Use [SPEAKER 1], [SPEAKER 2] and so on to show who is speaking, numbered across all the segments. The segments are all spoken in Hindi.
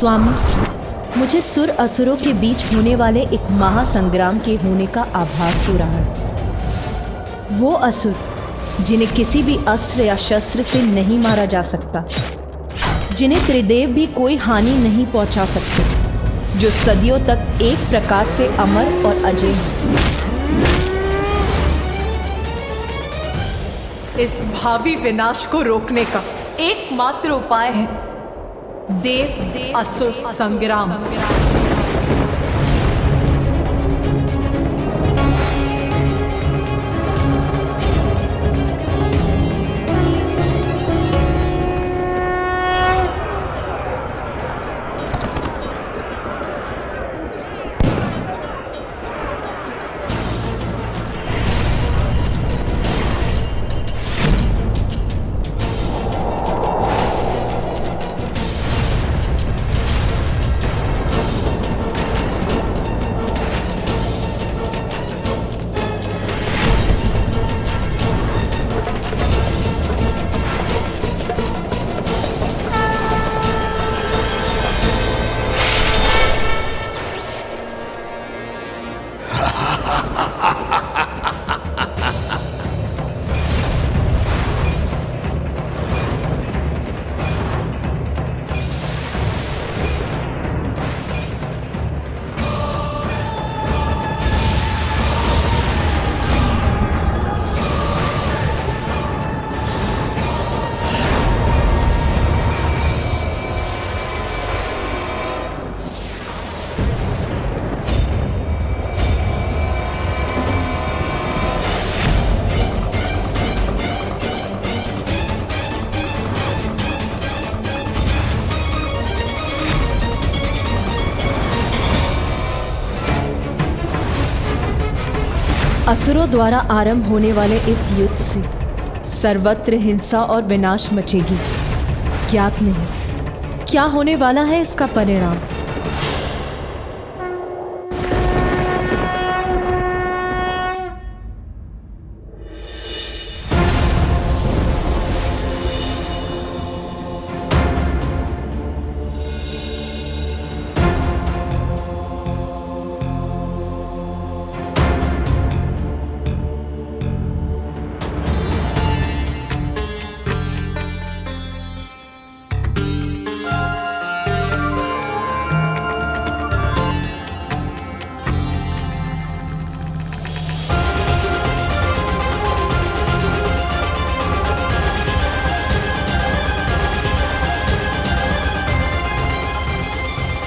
[SPEAKER 1] स्वामी, मुझे सुर असुरों के बीच होने वाले एक महासंग्राम के होने का आभास हो रहा है। वो असुर जिन्हें किसी भी अस्त्र या शस्त्र से नहीं मारा जा सकता, जिन्हें त्रिदेव भी कोई हानि नहीं पहुंचा सकते, जो सदियों तक एक प्रकार से अमर और अजय हैं।
[SPEAKER 2] इस भावी विनाश को रोकने का एकमात्र उपाय है देव असुर संग्राम।
[SPEAKER 1] असुरों द्वारा आरंभ होने वाले इस युद्ध से सर्वत्र हिंसा और विनाश मचेगी। ज्ञात नहीं क्या होने वाला है इसका परिणाम।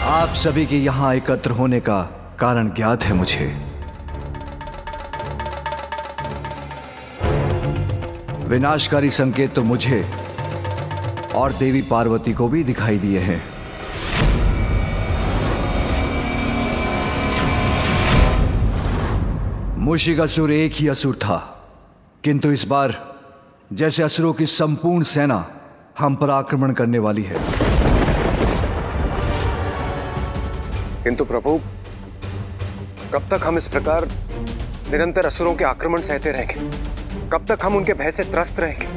[SPEAKER 3] आप सभी के यहां एकत्र होने का कारण ज्ञात है मुझे। विनाशकारी संकेत तो मुझे और देवी पार्वती को भी दिखाई दिए हैं। मूषिकासुर एक ही असुर था, किंतु इस बार जैसे असुरों की संपूर्ण सेना हम पर आक्रमण करने वाली है।
[SPEAKER 4] किंतु प्रभु, कब तक हम इस प्रकार निरंतर असुरों के आक्रमण सहते रहेंगे? कब तक हम उनके भय से त्रस्त रहेंगे?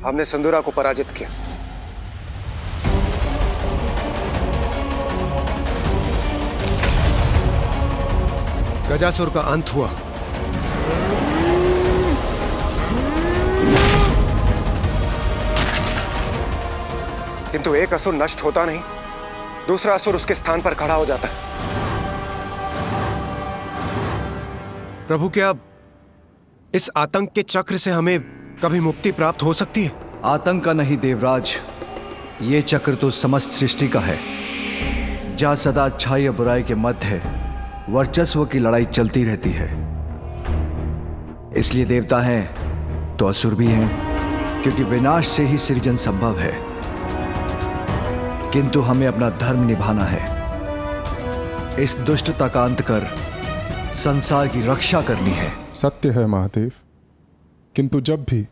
[SPEAKER 4] हमने सिंदूरा को पराजित किया, गजासुर का अंत हुआ, किंतु एक असुर नष्ट होता नहीं, दूसरा असुर उसके स्थान पर खड़ा हो जाता है। प्रभु, क्या इस आतंक के चक्र से हमें कभी मुक्ति प्राप्त हो सकती है?
[SPEAKER 3] आतंक का नहीं देवराज, ये चक्र तो समस्त सृष्टि का है, जहां सदा अच्छाई और बुराई के मध्य वर्चस्व की लड़ाई चलती रहती है। इसलिए देवता हैं तो असुर भी हैं, क्योंकि विनाश से ही सृजन संभव है। किंतु हमें अपना धर्म निभाना है, इस दुष्टता का अंत कर संसार की रक्षा करनी है।
[SPEAKER 5] सत्य है महादेव, किंतु जब भी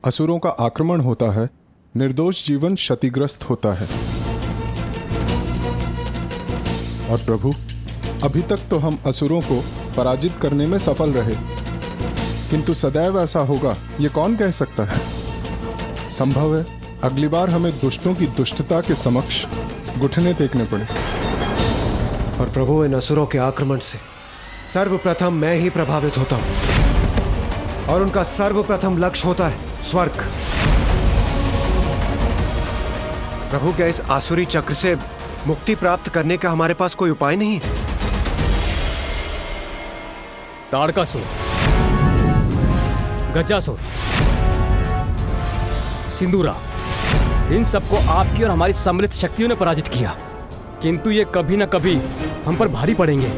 [SPEAKER 5] असुरों का आक्रमण होता है, निर्दोष जीवन क्षतिग्रस्त होता है। और प्रभु, अभी तक तो हम असुरों को पराजित करने में सफल रहे, किंतु सदैव ऐसा होगा ये कौन कह सकता है। संभव है अगली बार हमें दुष्टों की दुष्टता के समक्ष घुटने टेकने पड़े।
[SPEAKER 4] और प्रभु, इन असुरों के आक्रमण से सर्वप्रथम मैं ही प्रभावित होता हूं और उनका सर्वप्रथम लक्ष्य होता है स्वर्ग। प्रभु, क्या इस आसुरी चक्र से मुक्ति प्राप्त करने का हमारे पास कोई उपाय नहीं है?
[SPEAKER 6] ताड़कासुर, गजासुर, सिंदूरा, इन सबको आपकी और हमारी सम्मिलित शक्तियों ने पराजित किया, किंतु ये कभी ना कभी हम पर भारी पड़ेंगे।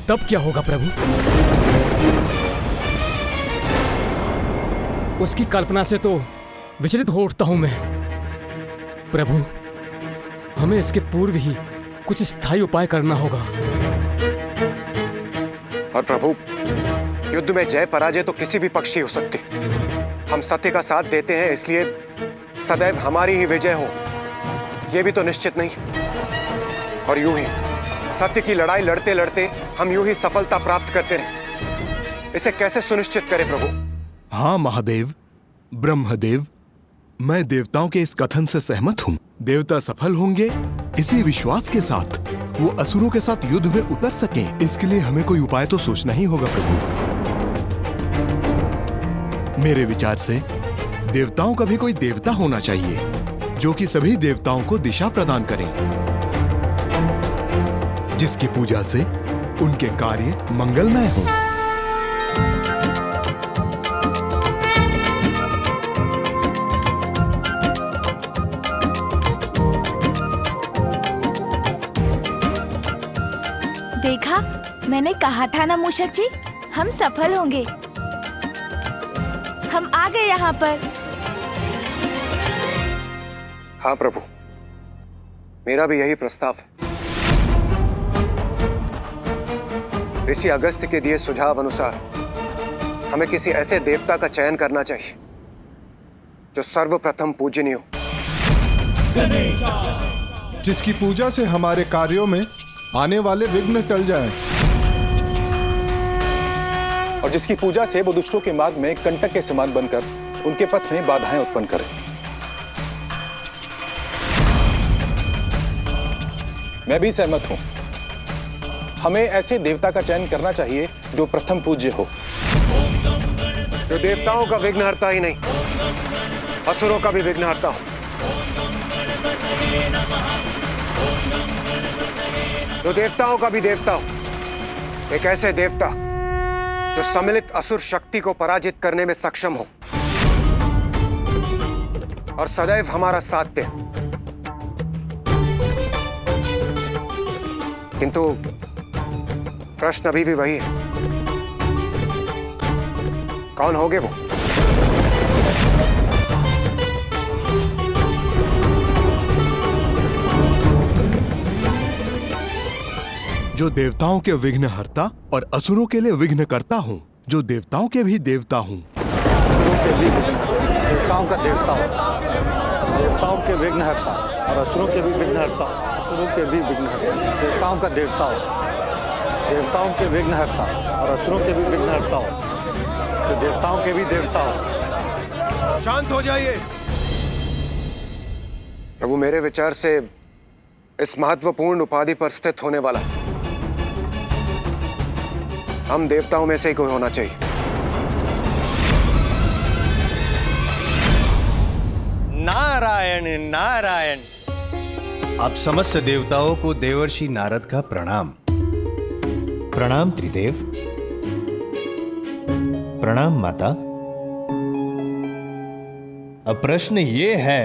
[SPEAKER 6] तब क्या होगा प्रभु? उसकी कल्पना से तो विचलित हो उठता हूं मैं। प्रभु, हमें इसके पूर्व ही कुछ स्थायी उपाय करना होगा।
[SPEAKER 4] और प्रभु, युद्ध में जय पराजय तो किसी भी पक्ष की हो सकती। हम सत्य का साथ देते हैं, इसलिए सदैव हमारी ही विजय हो, यह भी तो निश्चित नहीं। और यूं ही सत्य की लड़ाई लड़ते लड़ते हम यूं ही सफलता प्राप्त करते रहे, इसे कैसे सुनिश्चित करें प्रभु?
[SPEAKER 7] हाँ महादेव, ब्रह्मदेव, मैं देवताओं के इस कथन से सहमत हूँ। देवता सफल होंगे इसी विश्वास के साथ वो असुरों के साथ युद्ध में उतर सकें, इसके लिए हमें कोई उपाय तो सोचना ही होगा प्रभु। मेरे विचार से देवताओं का भी कोई देवता होना चाहिए जो कि सभी देवताओं को दिशा प्रदान करें, जिसकी पूजा से उनके कार्य मंगलमय हों।
[SPEAKER 8] देखा, मैंने कहा था ना मूषक जी, हम सफल होंगे। हम आ गए यहाँ पर।
[SPEAKER 4] हाँ प्रभु, मेरा भी यही प्रस्ताव है। ऋषि अगस्त्य के दिए सुझाव अनुसार हमें किसी ऐसे देवता का चयन करना चाहिए जो सर्वप्रथम पूजनीय हो,
[SPEAKER 5] जिसकी पूजा से हमारे कार्यों में आने वाले विघ्न टल जाएं।
[SPEAKER 9] और जिसकी पूजा से वो दुष्टों के मार्ग में कंटक के समान बनकर उनके पथ में बाधाएं उत्पन्न करे। मैं भी सहमत हूं। हमें ऐसे देवता का चयन करना चाहिए जो प्रथम पूज्य हो,
[SPEAKER 4] जो देवताओं का विघ्नहर्ता ही नहीं, असुरों का भी विघ्नहर्ता हो, जो देवताओं का भी देवता हो, एक ऐसे देवता जो सम्मिलित असुर शक्ति को पराजित करने में सक्षम हो और सदैव हमारा साथ दे। किंतु प्रश्न अभी भी वही है, कौन होंगे वो?
[SPEAKER 7] जो देवताओं के विघ्नहर्ता और असुरों के लिए विघ्नकर्ता हूँ, जो देवताओं के भी देवता हूँ।
[SPEAKER 10] देवताओं का देवता हो, देवताओं के विघ्नहर्ता और असुरों के भी विघ्नहर्ता, असुरों के भी विघ्नहर्ता। देवताओं का देवता हो, देवताओं के विघ्नहर्ता और असुरों के भी विघ्नहर्ता हो, तो देवताओं के भी देवता हो।
[SPEAKER 4] शांत हो जाइए प्रभु। मेरे विचार से इस महत्वपूर्ण उपाधि पर स्थित होने वाला हम देवताओं में से ही कोई होना चाहिए।
[SPEAKER 11] नारायण नारायण। आप समस्त देवताओं को देवर्षि नारद का प्रणाम। प्रणाम त्रिदेव। प्रणाम माता। अब प्रश्न ये है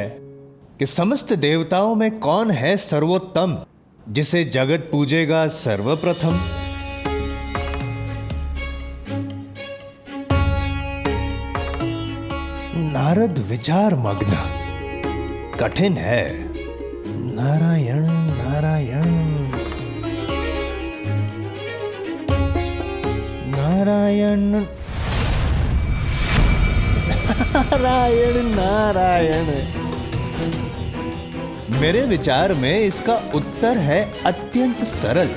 [SPEAKER 11] कि समस्त देवताओं में कौन है सर्वोत्तम, जिसे जगत पूजेगा सर्वप्रथम? नारद विचार मग्न। कठिन है। नारायण नारायण नारायण नारायण नारायण। मेरे विचार में इसका उत्तर है अत्यंत सरल।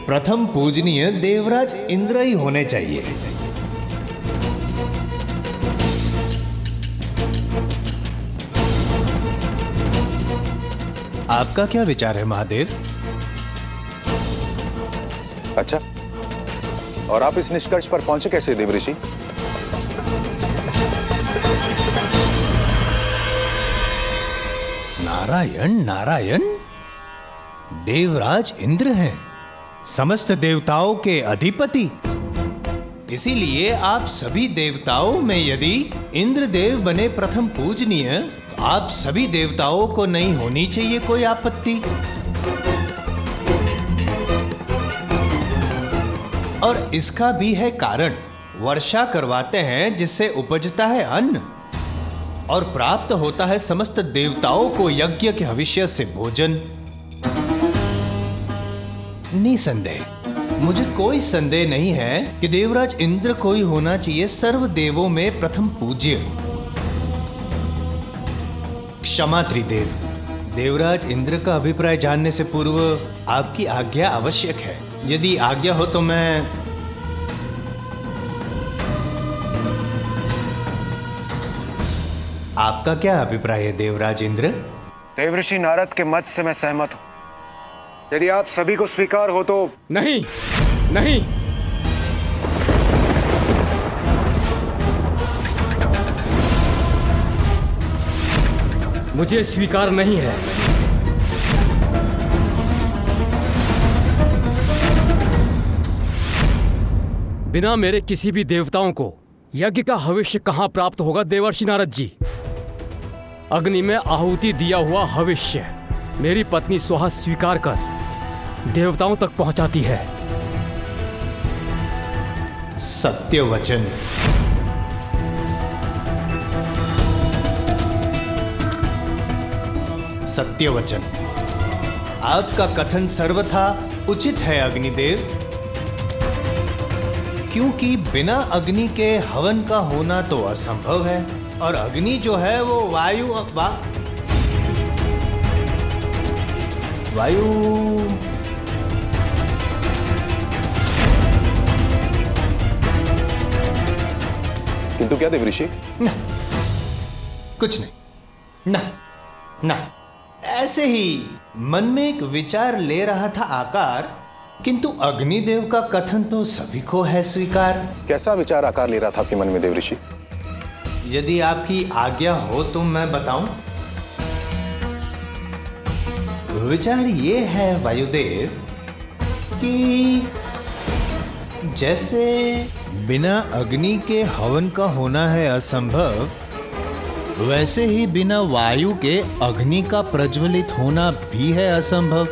[SPEAKER 11] प्रथम पूजनीय देवराज इंद्र ही होने चाहिए। आपका क्या विचार है महादेव?
[SPEAKER 9] अच्छा, और आप इस निष्कर्ष पर पहुंचे कैसे देवऋषि?
[SPEAKER 11] नारायण नारायण, देवराज इंद्र हैं, समस्त देवताओं के अधिपति। इसीलिए आप सभी देवताओं में यदि इंद्रदेव बने प्रथम पूजनीय, तो आप सभी देवताओं को नहीं होनी चाहिए कोई आपत्ति। और इसका भी है कारण। वर्षा करवाते हैं जिससे उपजता है अन्न और प्राप्त होता है समस्त देवताओं को यज्ञ के भविष्य से भोजन। निसंदेह, मुझे कोई संदेह नहीं है कि देवराज इंद्र को ही होना चाहिए सर्व देवों में प्रथम पूज्य। क्षमा त्रिदेव, देवराज इंद्र का अभिप्राय जानने से पूर्व आपकी आज्ञा आवश्यक है। यदि आज्ञा हो तो मैं आपका क्या अभिप्राय है देवराज इंद्र?
[SPEAKER 4] देवऋषि नारद के मत से मैं सहमत हूं। यदि आप सभी को स्वीकार हो तो।
[SPEAKER 6] नहीं नहीं, मुझे स्वीकार नहीं है। बिना मेरे किसी भी देवताओं को यज्ञ का हविष्य कहां प्राप्त होगा देवर्षि नारद जी? अग्नि में आहुति दिया हुआ हविष्य मेरी पत्नी सुहा स्वीकार कर देवताओं तक पहुंचाती है।
[SPEAKER 11] सत्य वचन। सत्य वचन, आपका कथन सर्वथा उचित है अग्निदेव, क्योंकि बिना अग्नि के हवन का होना तो असंभव है। और अग्नि जो है वो वायु
[SPEAKER 9] किंतु क्या देवऋषि?
[SPEAKER 11] ना, कुछ नहीं, ना, ऐसे ही मन में एक विचार ले रहा था आकार, किंतु अग्निदेव का कथन तो सभी को है स्वीकार।
[SPEAKER 9] कैसा विचार आकार ले रहा था आपके मन में देवऋषि?
[SPEAKER 11] यदि आपकी आज्ञा हो तो मैं बताऊं। विचार ये है वायुदेव कि जैसे बिना अग्नि के हवन का होना है असंभव, वैसे ही बिना वायु के अग्नि का प्रज्वलित होना भी है असंभव।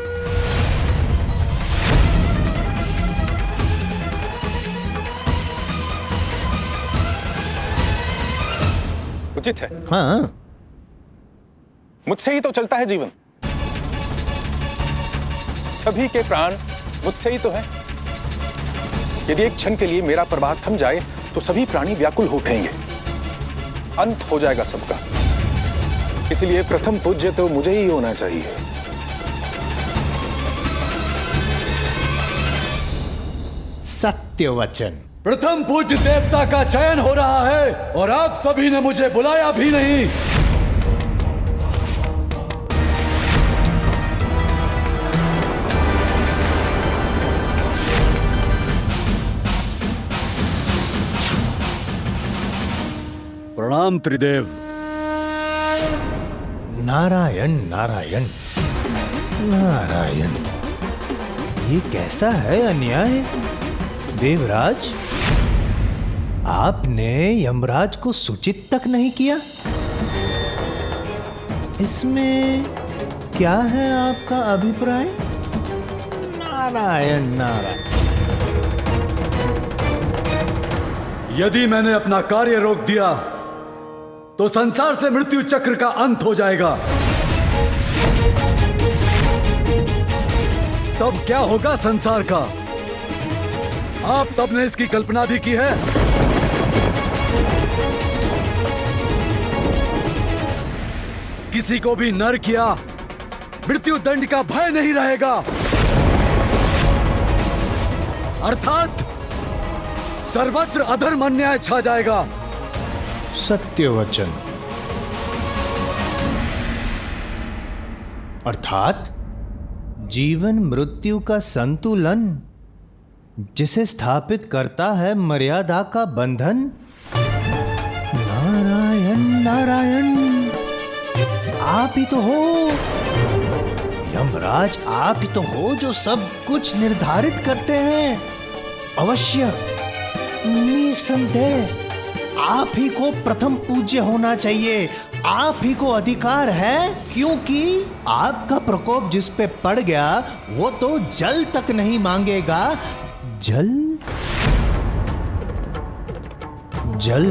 [SPEAKER 9] उचित है।
[SPEAKER 11] हाँ,
[SPEAKER 9] मुझसे ही तो चलता है जीवन, सभी के प्राण मुझसे ही तो है। यदि एक क्षण के लिए मेरा प्रवाह थम जाए तो सभी प्राणी व्याकुल हो उठेंगे, अंत हो जाएगा सबका। इसलिए प्रथम पूज्य तो मुझे ही होना चाहिए।
[SPEAKER 11] सत्य वचन।
[SPEAKER 3] प्रथम पूज्य देवता का चयन हो रहा है और आप सभी ने मुझे बुलाया भी नहीं। प्रणाम त्रिदेव।
[SPEAKER 11] नारायण नारायण नारायण, ये कैसा है अन्याय देवराज? आपने यमराज को सूचित तक नहीं किया। इसमें क्या है आपका अभिप्राय? नारायण नारायण।
[SPEAKER 3] यदि मैंने अपना कार्य रोक दिया तो संसार से मृत्यु चक्र का अंत हो जाएगा। तब क्या होगा संसार का? आप सबने इसकी कल्पना भी की है। किसी को भी नरक या मृत्यु दंड का भय नहीं रहेगा, अर्थात सर्वत्र अधर्म अन्याय छा जाएगा।
[SPEAKER 11] सत्य वचन। अर्थात जीवन मृत्यु का संतुलन, जिसे स्थापित करता है मर्यादा का बंधन। नारायण नारायण, आप ही तो हो यमराज, आप ही तो हो जो सब कुछ निर्धारित करते हैं। अवश्य, निसंदेह आप ही को प्रथम पूज्य होना चाहिए। आप ही को अधिकार है, क्योंकि आपका प्रकोप जिस पे पड़ गया वो तो जल तक नहीं मांगेगा। जल जल,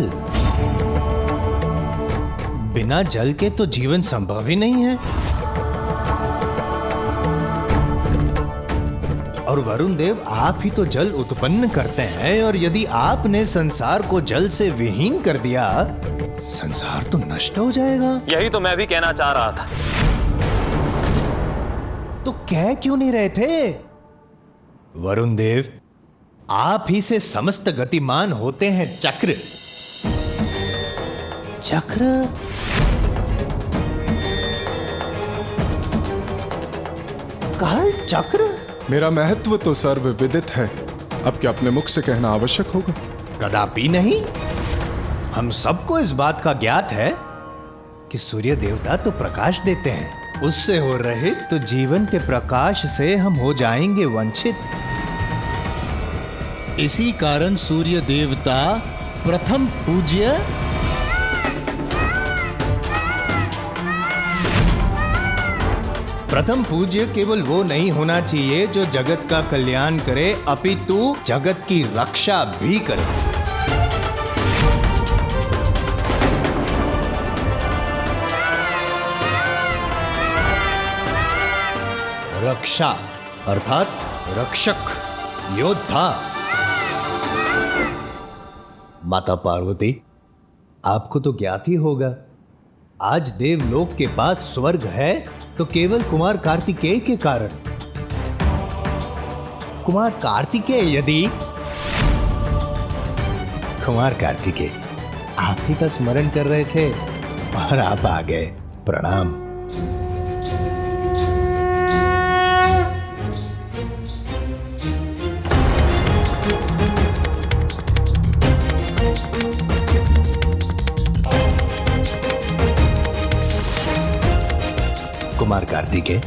[SPEAKER 11] बिना जल के तो जीवन संभव ही नहीं है। और वरुण देव, आप ही तो जल उत्पन्न करते हैं, और यदि आपने संसार को जल से विहीन कर दिया, संसार तो नष्ट हो जाएगा।
[SPEAKER 6] यही तो मैं भी कहना चाह रहा था।
[SPEAKER 11] तो कह क्यों नहीं रहे थे? वरुण देव, आप ही से समस्त गतिमान होते हैं चक्र। चक्र, काल चक्र?
[SPEAKER 5] मेरा महत्व तो सर्वविदित है, अब क्या अपने मुख से कहना आवश्यक होगा?
[SPEAKER 11] कदापि नहीं। हम सबको इस बात का ज्ञात है कि सूर्य देवता तो प्रकाश देते हैं, उससे हो रहित तो जीवन के प्रकाश से हम हो जाएंगे वंचित। इसी कारण सूर्य देवता प्रथम पूज्य, प्रथम पूज्य केवल वो नहीं होना चाहिए जो जगत का कल्याण करे, अपितु जगत की रक्षा भी करे। रक्षा अर्थात रक्षक, योद्धा। माता पार्वती, आपको तो ज्ञात ही होगा, आज देवलोक के पास स्वर्ग है तो केवल कुमार कार्तिकेय के कारण। कुमार कार्तिकेय यदि, कुमार कार्तिकेय आप ही का स्मरण कर रहे थे और आप आ गए। प्रणाम। कुमार कार्तिकेय,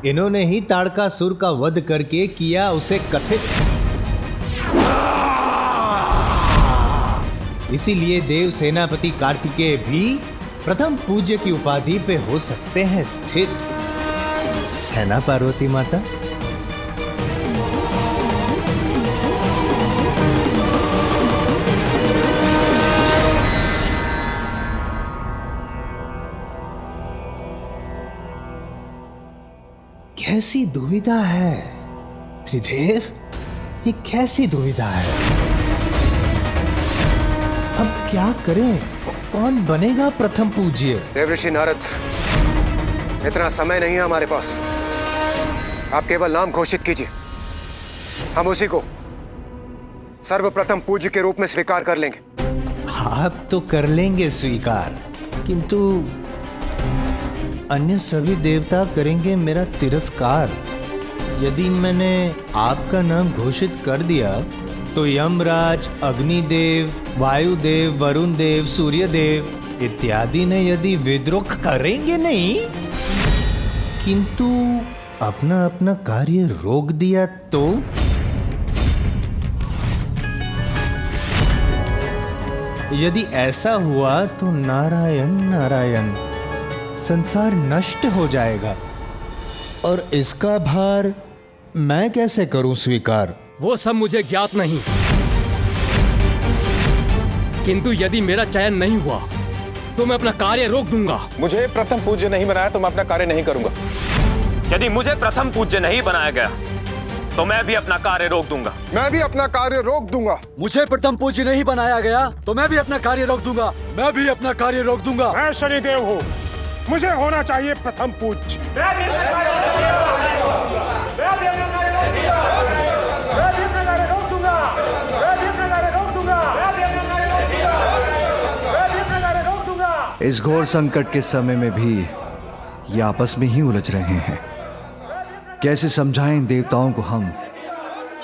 [SPEAKER 11] इन्होंने ही ताड़कासुर का वध करके किया उसे कथित। इसीलिए देव सेनापति कार्तिकेय भी प्रथम पूज्य की उपाधि पे हो सकते हैं स्थित, है ना पार्वती माता? कैसी दुविधा है त्रिदेव, ये कैसी दुविधा है? अब क्या करें? कौन बनेगा प्रथम पूज्य?
[SPEAKER 4] देवऋषि नारद, इतना समय नहीं है हमारे पास। आप केवल नाम घोषित कीजिए, हम उसी को सर्वप्रथम पूज्य के रूप में स्वीकार कर लेंगे।
[SPEAKER 11] आप तो कर लेंगे स्वीकार, किंतु अन्य सभी देवता करेंगे मेरा तिरस्कार। यदि मैंने आपका नाम घोषित कर दिया तो यमराज, अग्निदेव, वायुदेव, वरुण देव, सूर्यदेव इत्यादि ने यदि विद्रोह करेंगे नहीं, किंतु अपना अपना कार्य रोक दिया तो? यदि ऐसा हुआ तो नारायण नारायण, संसार नष्ट हो जाएगा, और इसका भार मैं कैसे करूं स्वीकार?
[SPEAKER 6] वो सब मुझे ज्ञात नहीं, किंतु यदि मेरा चयन नहीं हुआ तो मैं अपना कार्य रोक दूंगा।
[SPEAKER 9] मुझे प्रथम पूज्य नहीं बनाया तो मैं अपना कार्य नहीं करूंगा।
[SPEAKER 6] यदि मुझे प्रथम पूज्य नहीं बनाया गया तो मैं भी अपना कार्य रोक दूंगा।
[SPEAKER 7] मैं भी अपना कार्य रोक दूंगा।
[SPEAKER 3] मुझे प्रथम पूज्य नहीं बनाया गया तो मैं भी अपना कार्य रोक दूंगा। मैं भी अपना कार्य रोक दूंगा।
[SPEAKER 7] मैं शनिदेव हूँ, मुझे होना चाहिए प्रथम पूज्य।
[SPEAKER 3] इस घोर संकट के समय में भी ये आपस में ही उलझ रहे हैं। कैसे समझाएं इन देवताओं को हम?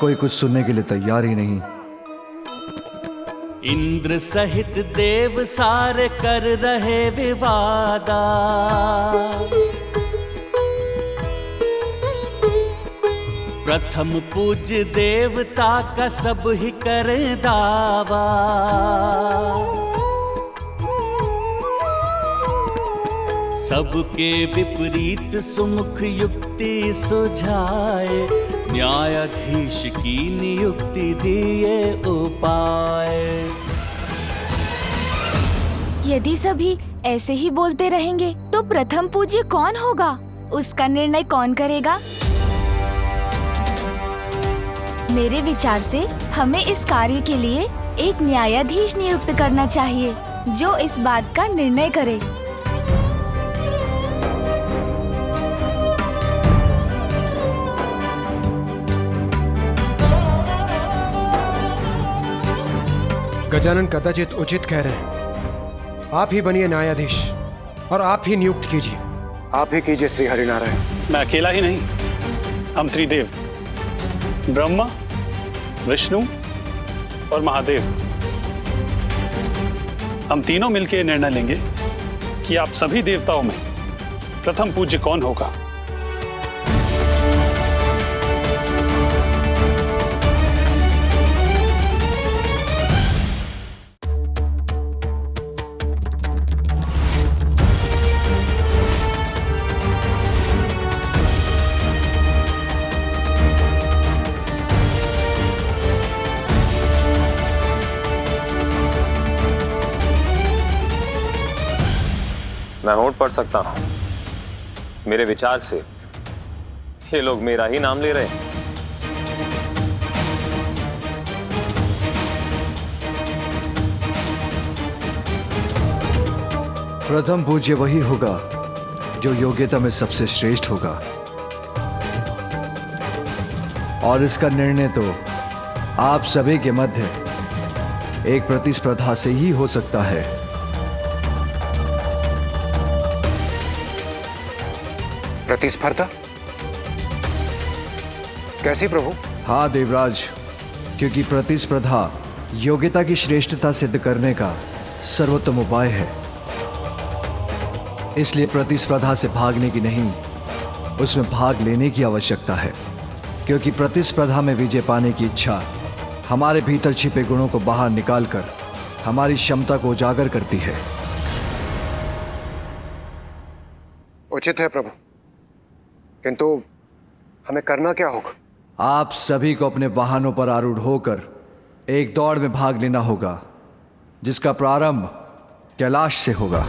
[SPEAKER 3] कोई कुछ सुनने के लिए तैयार ही नहीं।
[SPEAKER 12] इंद्र सहित देव सारे कर रहे विवादा, प्रथम पूज्य देवता का सब ही करे दावा। सबके विपरीत सुमुख युक्ति सुझाए, न्यायाधीश की नियुक्ति दिए उपाय।
[SPEAKER 8] यदि सभी ऐसे ही बोलते रहेंगे तो प्रथम पूज्य कौन होगा? उसका निर्णय कौन करेगा? मेरे विचार से हमें इस कार्य के लिए एक न्यायाधीश नियुक्त करना चाहिए जो इस बात का निर्णय करे।
[SPEAKER 13] गजानन कदाचित उचित कह रहे हैं। आप ही बनिए न्यायाधीश और आप ही नियुक्त कीजिए।
[SPEAKER 4] आप ही कीजिए श्री हरिनारायण।
[SPEAKER 14] मैं अकेला ही नहीं, हम त्रिदेव ब्रह्मा, विष्णु और महादेव, हम तीनों मिलकर निर्णय लेंगे कि आप सभी देवताओं में प्रथम पूज्य कौन होगा।
[SPEAKER 15] मैं होठ पढ़ सकता हूं। मेरे विचार से ये लोग मेरा ही नाम ले रहे हैं।
[SPEAKER 3] प्रथम पूज्य वही होगा जो योग्यता में सबसे श्रेष्ठ होगा, और इसका निर्णय तो आप सभी के मध्य एक प्रतिस्पर्धा से ही हो सकता है।
[SPEAKER 4] प्रतिस्पर्धा? कैसी प्रभु?
[SPEAKER 3] हाँ देवराज, क्योंकि प्रतिस्पर्धा योग्यता की श्रेष्ठता सिद्ध करने का सर्वोत्तम उपाय है। इसलिए प्रतिस्पर्धा से भागने की नहीं, उसमें भाग लेने की आवश्यकता है, क्योंकि प्रतिस्पर्धा में विजय पाने की इच्छा हमारे भीतर छिपे गुणों को बाहर निकालकर हमारी क्षमता को उजागर करती है।
[SPEAKER 4] उचित है प्रभु, किंतु हमें करना क्या होगा?
[SPEAKER 3] आप सभी को अपने वाहनों पर आरूढ़ होकर एक दौड़ में भाग लेना होगा, जिसका प्रारंभ कैलाश से होगा।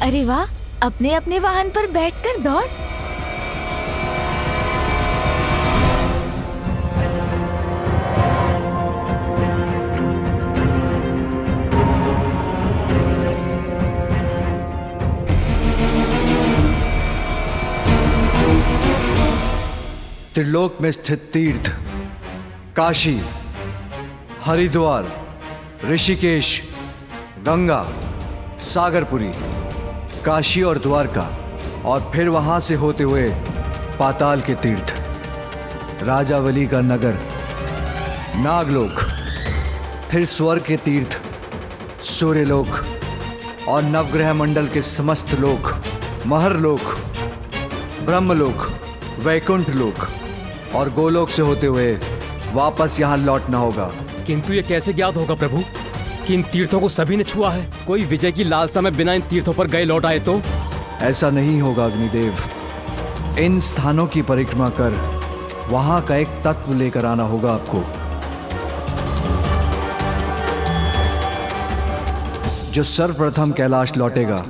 [SPEAKER 8] अरे वाह, अपने अपने वाहन पर बैठकर दौड़।
[SPEAKER 3] त्रिलोक में स्थित तीर्थ काशी, हरिद्वार, ऋषिकेश, गंगा, सागरपुरी, काशी और द्वारका, और फिर वहां से होते हुए पाताल के तीर्थ, राजावली का नगर, नागलोक, फिर स्वर्ग के तीर्थ, सूर्यलोक और नवग्रह मंडल के समस्त लोक, महरलोक, ब्रह्मलोक, वैकुंठ लोक और गोलोक से होते हुए वापस यहाँ लौटना होगा।
[SPEAKER 6] किंतु ये कैसे ज्ञात होगा प्रभु कि इन तीर्थों को सभी ने छुआ है? कोई विजय की लालसा में बिना इन तीर्थों पर गए लौट आए तो?
[SPEAKER 3] ऐसा नहीं होगा अग्निदेव। इन स्थानों की परिक्रमा कर वहां का एक तत्व लेकर आना होगा आपको, जो सर्वप्रथम कैलाश लौटेगा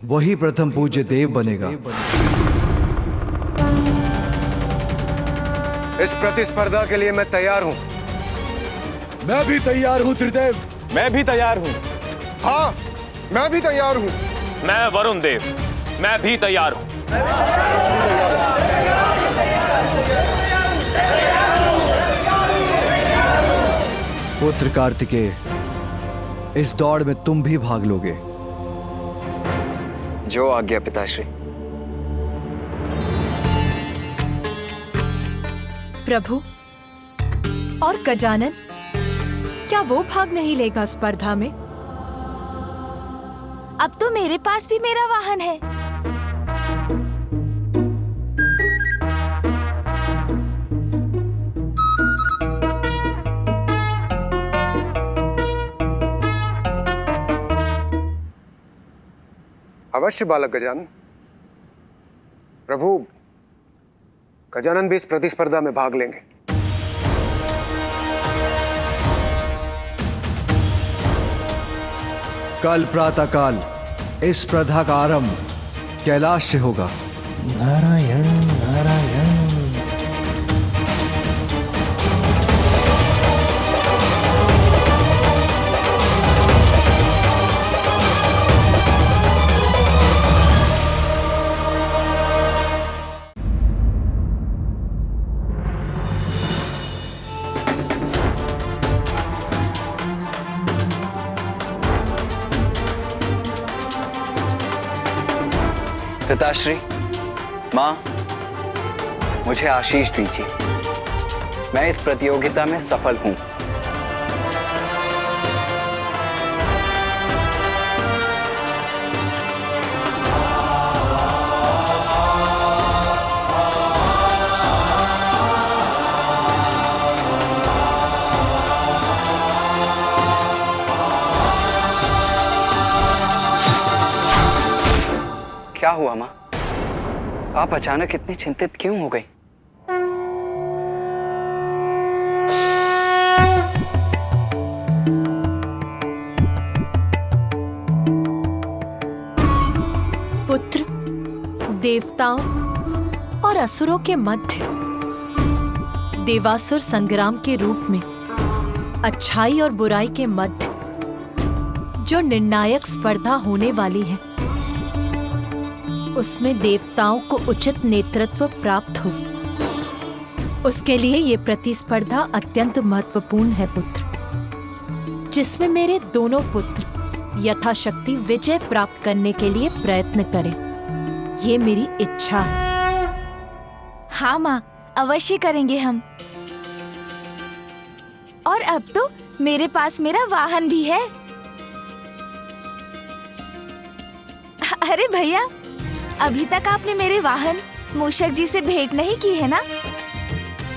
[SPEAKER 3] वही प्रथम पूज्य देव बनेगा।
[SPEAKER 4] इस प्रतिस्पर्धा के लिए मैं तैयार हूं।
[SPEAKER 7] मैं भी तैयार हूं त्रिदेव।
[SPEAKER 9] मैं भी तैयार हूं।
[SPEAKER 7] हाँ, मैं भी तैयार हूं।
[SPEAKER 15] मैं वरुण देव, मैं भी तैयार हूं।
[SPEAKER 3] पुत्र कार्तिकेय, इस दौड़ में तुम भी भाग लोगे।
[SPEAKER 16] जो आज्ञा पिताश्री।
[SPEAKER 2] प्रभु और गजानन, क्या वो भाग नहीं लेगा स्पर्धा में?
[SPEAKER 8] अब तो मेरे पास भी मेरा वाहन है।
[SPEAKER 4] अवश्य बालक गजानन। प्रभु, गजानन भी इस प्रतिस्पर्धा में भाग लेंगे।
[SPEAKER 3] कल प्रातःकाल इस स्पर्धा का आरंभ कैलाश से होगा।
[SPEAKER 11] नारायण नारायण।
[SPEAKER 16] पिताश्री, माँ, मुझे आशीष दीजिए। मैं इस प्रतियोगिता में सफल हूं। क्या हुआ माँ? आप अचानक इतनी चिंतित क्यों हो गई?
[SPEAKER 2] पुत्र, देवताओं और असुरों के मध्य देवासुर संग्राम के रूप में अच्छाई और बुराई के मध्य जो निर्णायक स्पर्धा होने वाली है, उसमें देवताओं को उचित नेतृत्व प्राप्त हो, उसके लिए ये प्रतिस्पर्धा अत्यंत महत्वपूर्ण है पुत्र, जिसमें मेरे दोनों पुत्र यथाशक्ति विजय प्राप्त करने के लिए प्रयत्न करें। ये मेरी इच्छा है।
[SPEAKER 8] हाँ माँ, अवश्य करेंगे हम। और अब तो मेरे पास मेरा वाहन भी है। अरे भैया, अभी तक आपने मेरे वाहन मूषक जी से भेंट नहीं की है ना?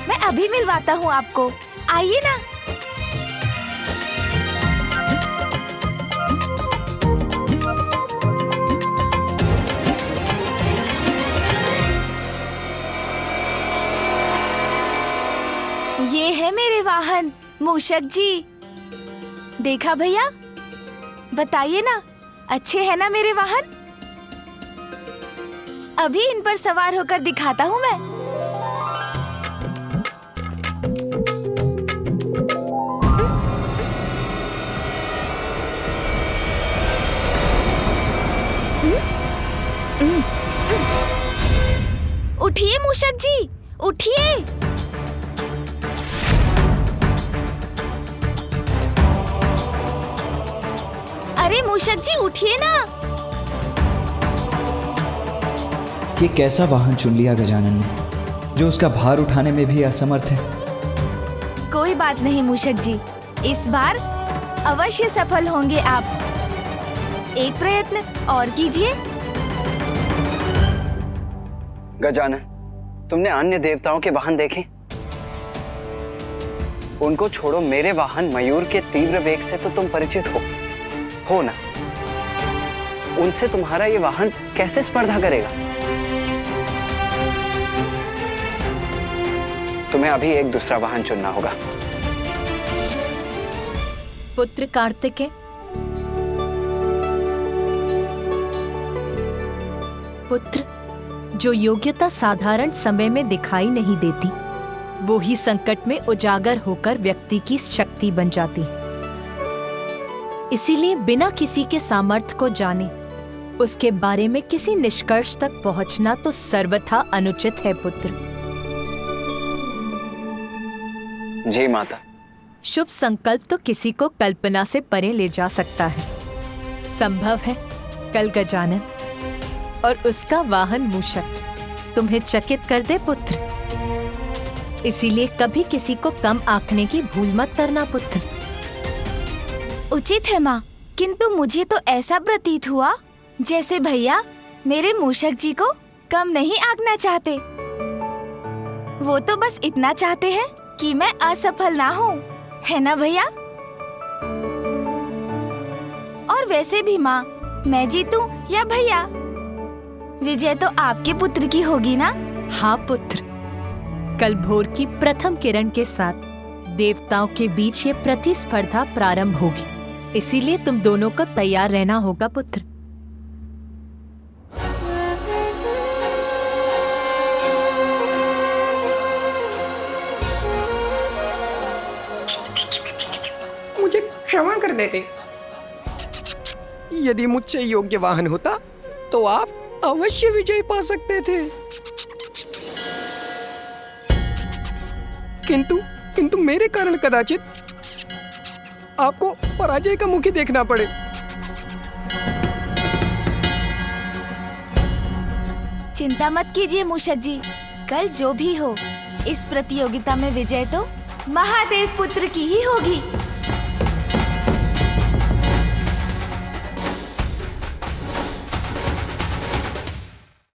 [SPEAKER 8] मैं अभी मिलवाता हूँ आपको, आइए ना। ये है मेरे वाहन मूषक जी। देखा भैया? बताइए ना, अच्छे हैं ना मेरे वाहन? अभी इन पर सवार होकर दिखाता हूँ मैं। उठिए मूषक जी, उठिए। अरे मूषक जी, उठिए ना।
[SPEAKER 17] ये कैसा वाहन चुन लिया गजानन ने, जो उसका भार उठाने में भी असमर्थ है।
[SPEAKER 8] कोई बात नहीं मूषक जी, इस बार अवश्य सफल होंगे आप। एक प्रयत्न और कीजिए।
[SPEAKER 16] गजानन, तुमने अन्य देवताओं के वाहन देखे? उनको छोड़ो, मेरे वाहन मयूर के तीव्र वेग से तो तुम परिचित हो ना? उनसे तुम्हारा ये वाहन कैसे स्पर्धा करेगा? तुम्हें अभी एक दूसरा वाहन चुनना होगा।
[SPEAKER 2] पुत्र कार्तिकेय, पुत्र, जो योग्यता साधारण समय में दिखाई नहीं देती, वो ही संकट में उजागर होकर व्यक्ति की शक्ति बन जाती। इसीलिए बिना किसी के सामर्थ्य को जाने उसके बारे में किसी निष्कर्ष तक पहुंचना तो सर्वथा अनुचित है पुत्र।
[SPEAKER 16] जी माता,
[SPEAKER 2] शुभ संकल्प तो किसी को कल्पना से परे ले जा सकता है। संभव है कल गजानन और उसका वाहन मूषक तुम्हें चकित कर दे पुत्र। इसीलिए कभी किसी को कम आंकने की भूल मत करना पुत्र।
[SPEAKER 8] उचित है माँ, किंतु मुझे तो ऐसा प्रतीत हुआ जैसे भैया मेरे मूषक जी को कम नहीं आंकना चाहते। वो तो बस इतना चाहते हैं कि मैं असफल ना हूँ, है ना भैया? और वैसे भी माँ, मैं जीतूं या भैया, विजय तो आपके पुत्र की होगी ना?
[SPEAKER 2] हाँ पुत्र, कल भोर की प्रथम किरण के साथ देवताओं के बीच ये प्रतिस्पर्धा प्रारंभ होगी। इसीलिए तुम दोनों को तैयार रहना होगा पुत्र।
[SPEAKER 13] मुझे क्षमा कर देते। यदि मुझसे योग्य वाहन होता तो आप अवश्य विजय पा सकते थे। किंतु मेरे कारण कदाचित आपको पराजय का मुख ही देखना पड़े।
[SPEAKER 8] चिंता मत कीजिए मूषक जी, कल जो भी हो, इस प्रतियोगिता में विजय तो महादेव पुत्र की ही होगी।